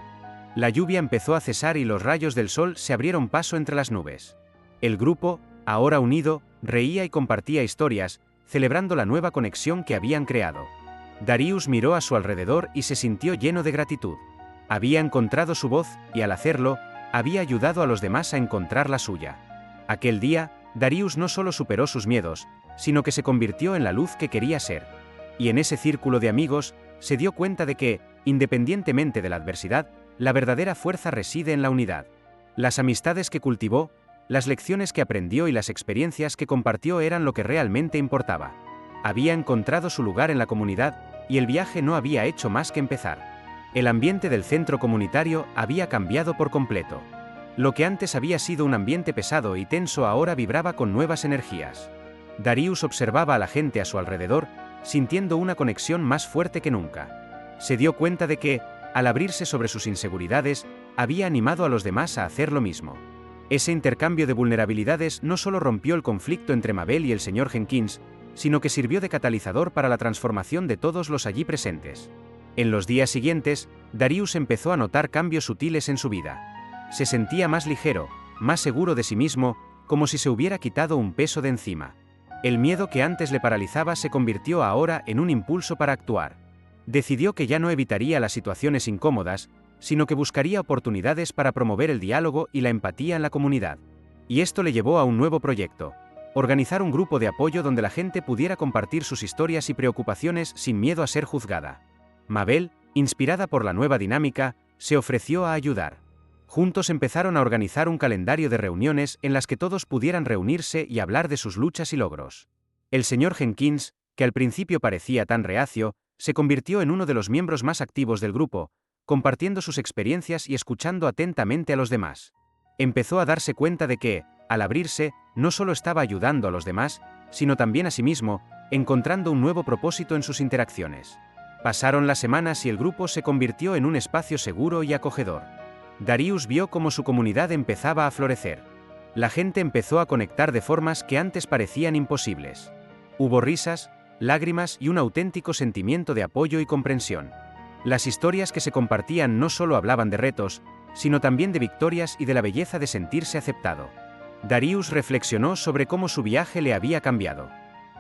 La lluvia empezó a cesar y los rayos del sol se abrieron paso entre las nubes. El grupo, ahora unido, reía y compartía historias, celebrando la nueva conexión que habían creado. Darius miró a su alrededor y se sintió lleno de gratitud. Había encontrado su voz, y al hacerlo, había ayudado a los demás a encontrar la suya. Aquel día, Darius no solo superó sus miedos, sino que se convirtió en la luz que quería ser. Y en ese círculo de amigos, se dio cuenta de que, independientemente de la adversidad, la verdadera fuerza reside en la unidad. Las amistades que cultivó, las lecciones que aprendió y las experiencias que compartió eran lo que realmente importaba. Había encontrado su lugar en la comunidad, y el viaje no había hecho más que empezar. El ambiente del centro comunitario había cambiado por completo. Lo que antes había sido un ambiente pesado y tenso ahora vibraba con nuevas energías. Darius observaba a la gente a su alrededor, sintiendo una conexión más fuerte que nunca. Se dio cuenta de que, al abrirse sobre sus inseguridades, había animado a los demás a hacer lo mismo. Ese intercambio de vulnerabilidades no solo rompió el conflicto entre Mabel y el señor Jenkins, sino que sirvió de catalizador para la transformación de todos los allí presentes. En los días siguientes, Darius empezó a notar cambios sutiles en su vida. Se sentía más ligero, más seguro de sí mismo, como si se hubiera quitado un peso de encima. El miedo que antes le paralizaba se convirtió ahora en un impulso para actuar. Decidió que ya no evitaría las situaciones incómodas, sino que buscaría oportunidades para promover el diálogo y la empatía en la comunidad. Y esto le llevó a un nuevo proyecto: organizar un grupo de apoyo donde la gente pudiera compartir sus historias y preocupaciones sin miedo a ser juzgada. Mabel, inspirada por la nueva dinámica, se ofreció a ayudar. Juntos empezaron a organizar un calendario de reuniones en las que todos pudieran reunirse y hablar de sus luchas y logros. El señor Jenkins, que al principio parecía tan reacio, se convirtió en uno de los miembros más activos del grupo, compartiendo sus experiencias y escuchando atentamente a los demás. Empezó a darse cuenta de que, al abrirse, no solo estaba ayudando a los demás, sino también a sí mismo, encontrando un nuevo propósito en sus interacciones. Pasaron las semanas y el grupo se convirtió en un espacio seguro y acogedor. Darius vio cómo su comunidad empezaba a florecer. La gente empezó a conectar de formas que antes parecían imposibles. Hubo risas, lágrimas y un auténtico sentimiento de apoyo y comprensión. Las historias que se compartían no solo hablaban de retos, sino también de victorias y de la belleza de sentirse aceptado. Darius reflexionó sobre cómo su viaje le había cambiado.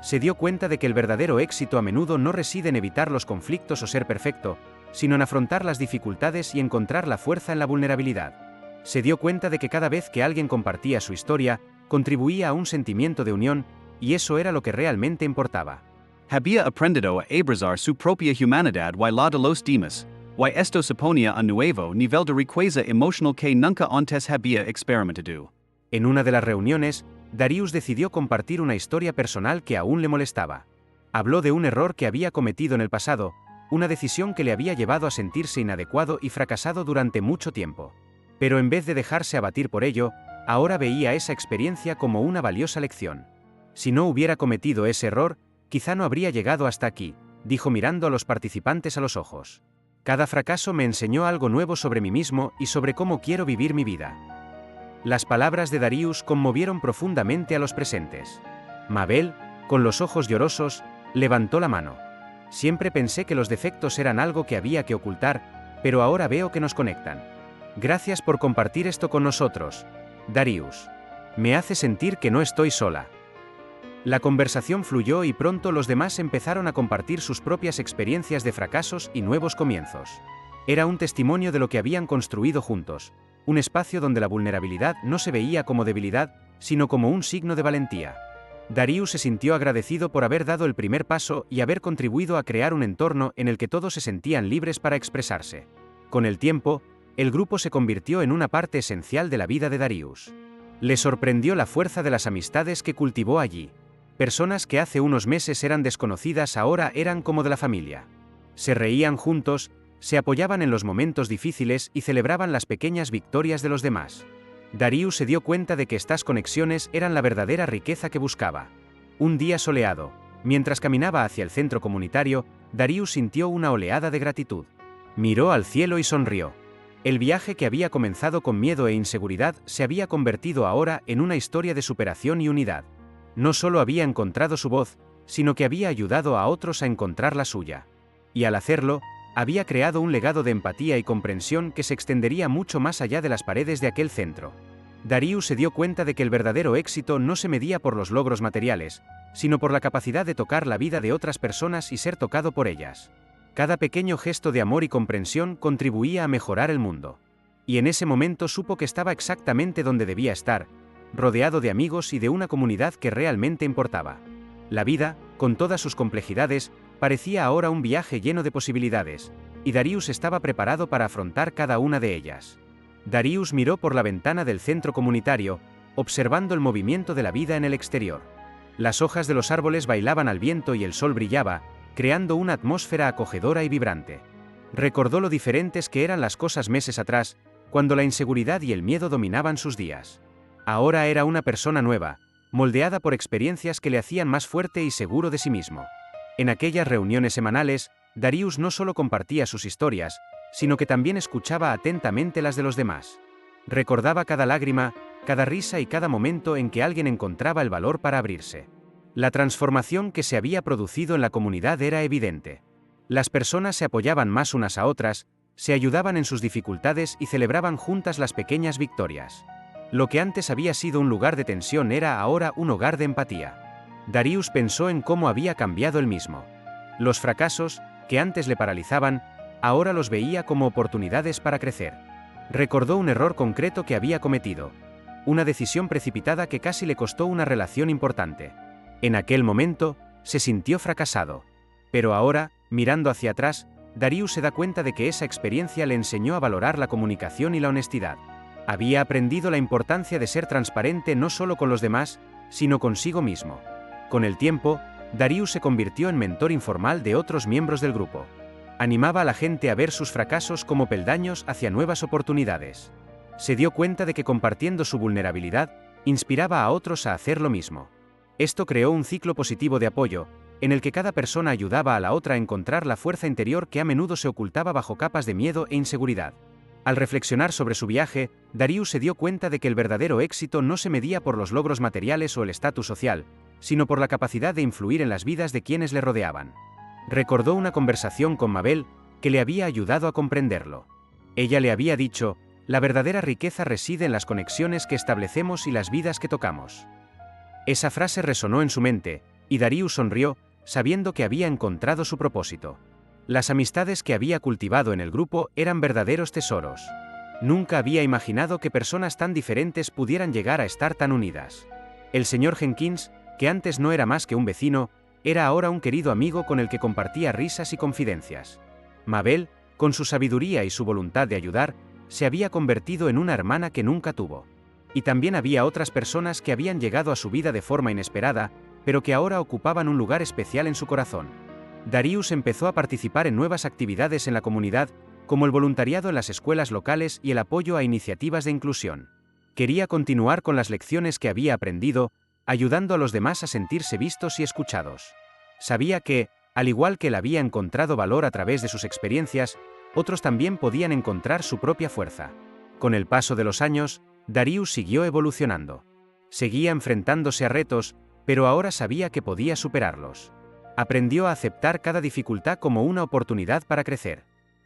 Se dio cuenta de que el verdadero éxito a menudo no reside en evitar los conflictos o ser perfecto, sino en afrontar las dificultades y encontrar la fuerza en la vulnerabilidad. Se dio cuenta de que cada vez que alguien compartía su historia, contribuía a un sentimiento de unión, y eso era lo que realmente importaba. Había aprendido a abrazar su propia humanidad y la de los demás, y esto suponía un nuevo nivel de riqueza emocional que nunca antes había experimentado. En una de las reuniones, Darius decidió compartir una historia personal que aún le molestaba. Habló de un error que había cometido en el pasado, una decisión que le había llevado a sentirse inadecuado y fracasado durante mucho tiempo. Pero en vez de dejarse abatir por ello, ahora veía esa experiencia como una valiosa lección. Si no hubiera cometido ese error, quizá no habría llegado hasta aquí, dijo mirando a los participantes a los ojos. Cada fracaso me enseñó algo nuevo sobre mí mismo y sobre cómo quiero vivir mi vida. Las palabras de Darius conmovieron profundamente a los presentes. Mabel, con los ojos llorosos, levantó la mano. Siempre pensé que los defectos eran algo que había que ocultar, pero ahora veo que nos conectan. Gracias por compartir esto con nosotros, Darius. Me hace sentir que no estoy sola. La conversación fluyó y pronto los demás empezaron a compartir sus propias experiencias de fracasos y nuevos comienzos. Era un testimonio de lo que habían construido juntos, un espacio donde la vulnerabilidad no se veía como debilidad, sino como un signo de valentía. Darius se sintió agradecido por haber dado el primer paso y haber contribuido a crear un entorno en el que todos se sentían libres para expresarse. Con el tiempo, el grupo se convirtió en una parte esencial de la vida de Darius. Le sorprendió la fuerza de las amistades que cultivó allí. Personas que hace unos meses eran desconocidas ahora eran como de la familia. Se reían juntos, se apoyaban en los momentos difíciles y celebraban las pequeñas victorias de los demás. Darius se dio cuenta de que estas conexiones eran la verdadera riqueza que buscaba. Un día soleado, mientras caminaba hacia el centro comunitario, Darius sintió una oleada de gratitud. Miró al cielo y sonrió. El viaje que había comenzado con miedo e inseguridad se había convertido ahora en una historia de superación y unidad. No solo había encontrado su voz, sino que había ayudado a otros a encontrar la suya. Y al hacerlo, había creado un legado de empatía y comprensión que se extendería mucho más allá de las paredes de aquel centro. Darius se dio cuenta de que el verdadero éxito no se medía por los logros materiales, sino por la capacidad de tocar la vida de otras personas y ser tocado por ellas. Cada pequeño gesto de amor y comprensión contribuía a mejorar el mundo. Y en ese momento supo que estaba exactamente donde debía estar, rodeado de amigos y de una comunidad que realmente importaba. La vida, con todas sus complejidades, parecía ahora un viaje lleno de posibilidades, y Darius estaba preparado para afrontar cada una de ellas. Darius miró por la ventana del centro comunitario, observando el movimiento de la vida en el exterior. Las hojas de los árboles bailaban al viento y el sol brillaba, creando una atmósfera acogedora y vibrante. Recordó lo diferentes que eran las cosas meses atrás, cuando la inseguridad y el miedo dominaban sus días. Ahora era una persona nueva, moldeada por experiencias que le hacían más fuerte y seguro de sí mismo. En aquellas reuniones semanales, Darius no solo compartía sus historias, sino que también escuchaba atentamente las de los demás. Recordaba cada lágrima, cada risa y cada momento en que alguien encontraba el valor para abrirse. La transformación que se había producido en la comunidad era evidente. Las personas se apoyaban más unas a otras, se ayudaban en sus dificultades y celebraban juntas las pequeñas victorias. Lo que antes había sido un lugar de tensión era ahora un hogar de empatía. Darius pensó en cómo había cambiado él mismo. Los fracasos, que antes le paralizaban, ahora los veía como oportunidades para crecer. Recordó un error concreto que había cometido, una decisión precipitada que casi le costó una relación importante. En aquel momento, se sintió fracasado. Pero ahora, mirando hacia atrás, Darius se da cuenta de que esa experiencia le enseñó a valorar la comunicación y la honestidad. Había aprendido la importancia de ser transparente no solo con los demás, sino consigo mismo. Con el tiempo, Darius se convirtió en mentor informal de otros miembros del grupo. Animaba a la gente a ver sus fracasos como peldaños hacia nuevas oportunidades. Se dio cuenta de que compartiendo su vulnerabilidad, inspiraba a otros a hacer lo mismo. Esto creó un ciclo positivo de apoyo, en el que cada persona ayudaba a la otra a encontrar la fuerza interior que a menudo se ocultaba bajo capas de miedo e inseguridad. Al reflexionar sobre su viaje, Darius se dio cuenta de que el verdadero éxito no se medía por los logros materiales o el estatus social, sino por la capacidad de influir en las vidas de quienes le rodeaban. Recordó una conversación con Mabel que le había ayudado a comprenderlo. Ella le había dicho: la verdadera riqueza reside en las conexiones que establecemos y las vidas que tocamos. Esa frase resonó en su mente, y Darius sonrió, sabiendo que había encontrado su propósito. Las amistades que había cultivado en el grupo eran verdaderos tesoros. Nunca había imaginado que personas tan diferentes pudieran llegar a estar tan unidas. El señor Jenkins, que antes no era más que un vecino, era ahora un querido amigo con el que compartía risas y confidencias. Mabel, con su sabiduría y su voluntad de ayudar, se había convertido en una hermana que nunca tuvo. Y también había otras personas que habían llegado a su vida de forma inesperada, pero que ahora ocupaban un lugar especial en su corazón. Darius empezó a participar en nuevas actividades en la comunidad, como el voluntariado en las escuelas locales y el apoyo a iniciativas de inclusión. Quería continuar con las lecciones que había aprendido, ayudando a los demás a sentirse vistos y escuchados. Sabía que, al igual que él había encontrado valor a través de sus experiencias, otros también podían encontrar su propia fuerza. Con el paso de los años, Darius siguió evolucionando. Seguía enfrentándose a retos, pero ahora sabía que podía superarlos. Aprendió a aceptar cada dificultad como una oportunidad para crecer.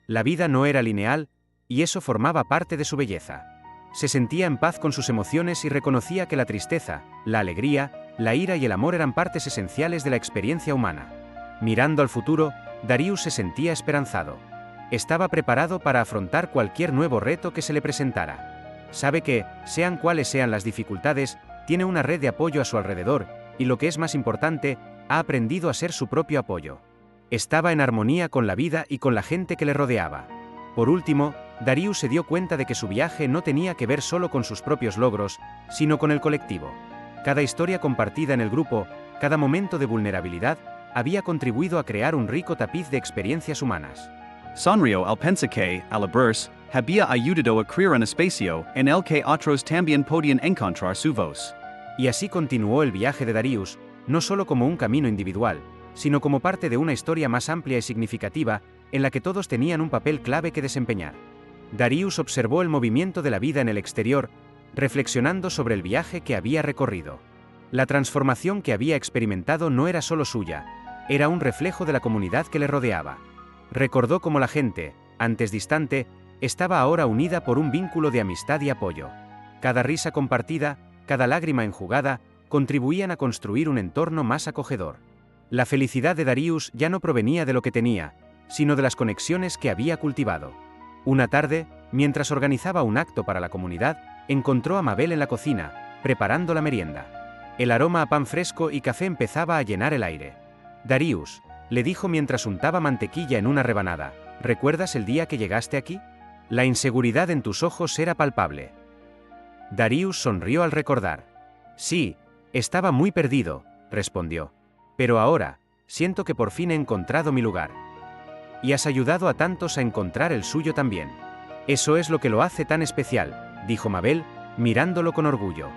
La vida no era lineal, y eso formaba parte de su belleza. Se sentía en paz con sus emociones y reconocía que la tristeza, la alegría, la ira y el amor eran partes esenciales de la experiencia humana. Mirando al futuro, Darius se sentía esperanzado. Estaba preparado para afrontar cualquier nuevo reto que se le presentara. Sabe que, sean cuales sean las dificultades, tiene una red de apoyo a su alrededor, y lo que es más importante, ha aprendido a ser su propio apoyo. Estaba en armonía con la vida y con la gente que le rodeaba. Por último, Darius se dio cuenta de que su viaje no tenía que ver solo con sus propios logros, sino con el colectivo. Cada historia compartida en el grupo, cada momento de vulnerabilidad, había contribuido a crear un rico tapiz de experiencias humanas. Sonrio al pensa que, a la burs, había ayudado a crear un espacio en el que otros también podían encontrar su voz. Y así continuó el viaje de Darius, no solo como un camino individual, sino como parte de una historia más amplia y significativa, en la que todos tenían un papel clave que desempeñar. Darius observó el movimiento de la vida en el exterior, reflexionando sobre el viaje que había recorrido. La transformación que había experimentado no era solo suya, era un reflejo de la comunidad que le rodeaba. Recordó cómo la gente, antes distante, estaba ahora unida por un vínculo de amistad y apoyo. Cada risa compartida, cada lágrima enjugada, contribuían a construir un entorno más acogedor. La felicidad de Darius ya no provenía de lo que tenía, sino de las conexiones que había cultivado. Una tarde, mientras organizaba un acto para la comunidad, encontró a Mabel en la cocina, preparando la merienda. El aroma a pan fresco y café empezaba a llenar el aire. Darius, le dijo mientras untaba mantequilla en una rebanada, ¿recuerdas el día que llegaste aquí? La inseguridad en tus ojos era palpable. Darius sonrió al recordar. Sí, estaba muy perdido, respondió. Pero ahora, siento que por fin he encontrado mi lugar. Y has ayudado a tantos a encontrar el suyo también. Eso es lo que lo hace tan especial, dijo Mabel, mirándolo con orgullo.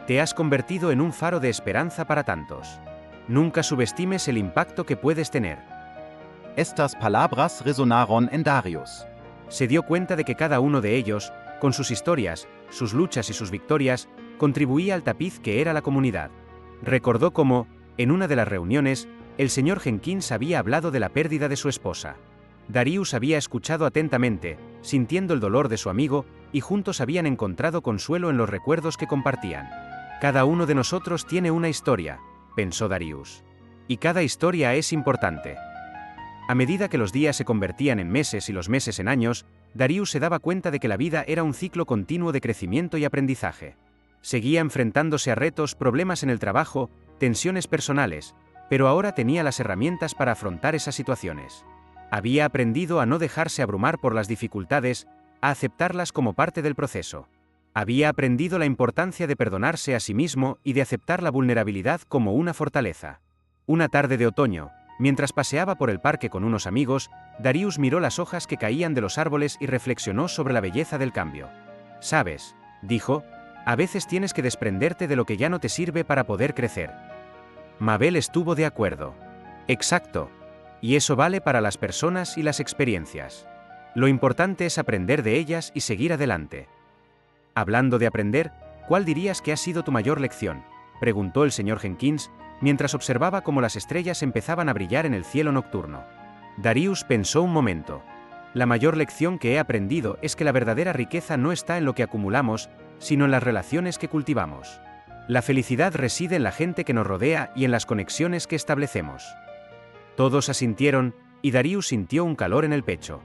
Te has convertido en un faro de esperanza para tantos. Nunca subestimes el impacto que puedes tener. Estas palabras resonaron en Darius. Se dio cuenta de que cada uno de ellos, con sus historias, sus luchas y sus victorias, contribuía al tapiz que era la comunidad. Recordó cómo, en una de las reuniones, el señor Jenkins había hablado de la pérdida de su esposa. Darius había escuchado atentamente, sintiendo el dolor de su amigo, y juntos habían encontrado consuelo en los recuerdos que compartían. Cada uno de nosotros tiene una historia, pensó Darius. Y cada historia es importante. A medida que los días se convertían en meses y los meses en años, Darius se daba cuenta de que la vida era un ciclo continuo de crecimiento y aprendizaje. Seguía enfrentándose a retos, problemas en el trabajo, tensiones personales, pero ahora tenía las herramientas para afrontar esas situaciones. Había aprendido a no dejarse abrumar por las dificultades, a aceptarlas como parte del proceso. Había aprendido la importancia de perdonarse a sí mismo y de aceptar la vulnerabilidad como una fortaleza. Una tarde de otoño, mientras paseaba por el parque con unos amigos, Darius miró las hojas que caían de los árboles y reflexionó sobre la belleza del cambio. «Sabes», dijo, «a veces tienes que desprenderte de lo que ya no te sirve para poder crecer». Mabel estuvo de acuerdo. «Exacto. Y eso vale para las personas y las experiencias. Lo importante es aprender de ellas y seguir adelante. Hablando de aprender, ¿cuál dirías que ha sido tu mayor lección?, preguntó el señor Jenkins, mientras observaba cómo las estrellas empezaban a brillar en el cielo nocturno. Darius pensó un momento. La mayor lección que he aprendido es que la verdadera riqueza no está en lo que acumulamos, sino en las relaciones que cultivamos. La felicidad reside en la gente que nos rodea y en las conexiones que establecemos. Todos asintieron, y Darius sintió un calor en el pecho.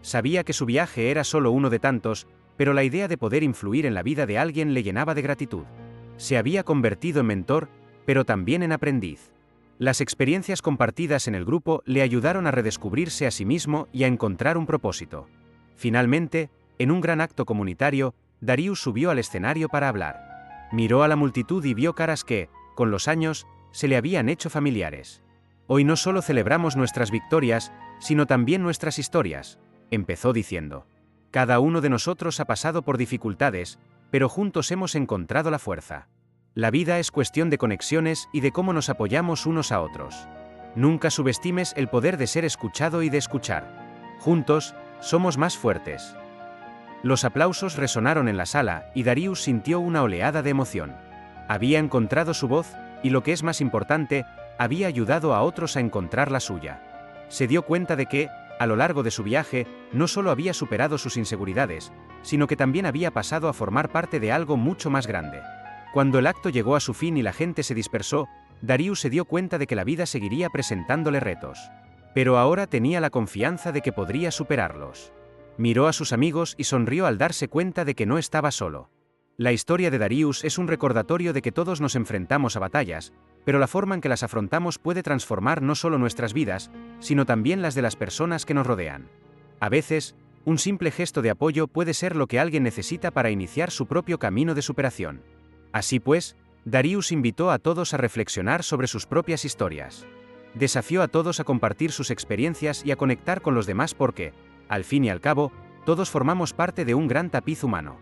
Sabía que su viaje era solo uno de tantos, pero la idea de poder influir en la vida de alguien le llenaba de gratitud. Se había convertido en mentor, pero también en aprendiz. Las experiencias compartidas en el grupo le ayudaron a redescubrirse a sí mismo y a encontrar un propósito. Finalmente, en un gran acto comunitario, Darius subió al escenario para hablar. Miró a la multitud y vio caras que, con los años, se le habían hecho familiares. Hoy no solo celebramos nuestras victorias, sino también nuestras historias, empezó diciendo. Cada uno de nosotros ha pasado por dificultades, pero juntos hemos encontrado la fuerza. La vida es cuestión de conexiones y de cómo nos apoyamos unos a otros. Nunca subestimes el poder de ser escuchado y de escuchar. Juntos, somos más fuertes. Los aplausos resonaron en la sala y Darius sintió una oleada de emoción. Había encontrado su voz, y lo que es más importante, había ayudado a otros a encontrar la suya. Se dio cuenta de que, a lo largo de su viaje, no solo había superado sus inseguridades, sino que también había pasado a formar parte de algo mucho más grande. Cuando el acto llegó a su fin y la gente se dispersó, Darius se dio cuenta de que la vida seguiría presentándole retos. Pero ahora tenía la confianza de que podría superarlos. Miró a sus amigos y sonrió al darse cuenta de que no estaba solo. La historia de Darius es un recordatorio de que todos nos enfrentamos a batallas, pero la forma en que las afrontamos puede transformar no solo nuestras vidas, sino también las de las personas que nos rodean. A veces, un simple gesto de apoyo puede ser lo que alguien necesita para iniciar su propio camino de superación. Así pues, Darius invitó a todos a reflexionar sobre sus propias historias. Desafió a todos a compartir sus experiencias y a conectar con los demás porque, al fin y al cabo, todos formamos parte de un gran tapiz humano.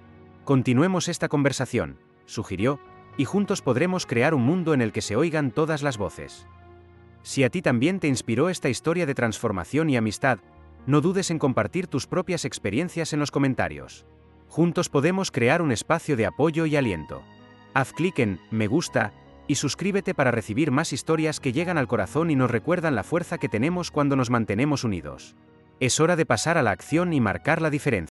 Continuemos esta conversación, sugirió, y juntos podremos crear un mundo en el que se oigan todas las voces. Si a ti también te inspiró esta historia de transformación y amistad, no dudes en compartir tus propias experiencias en los comentarios. Juntos podemos crear un espacio de apoyo y aliento. Haz clic en me gusta y suscríbete para recibir más historias que llegan al corazón y nos recuerdan la fuerza que tenemos cuando nos mantenemos unidos. Es hora de pasar a la acción y marcar la diferencia.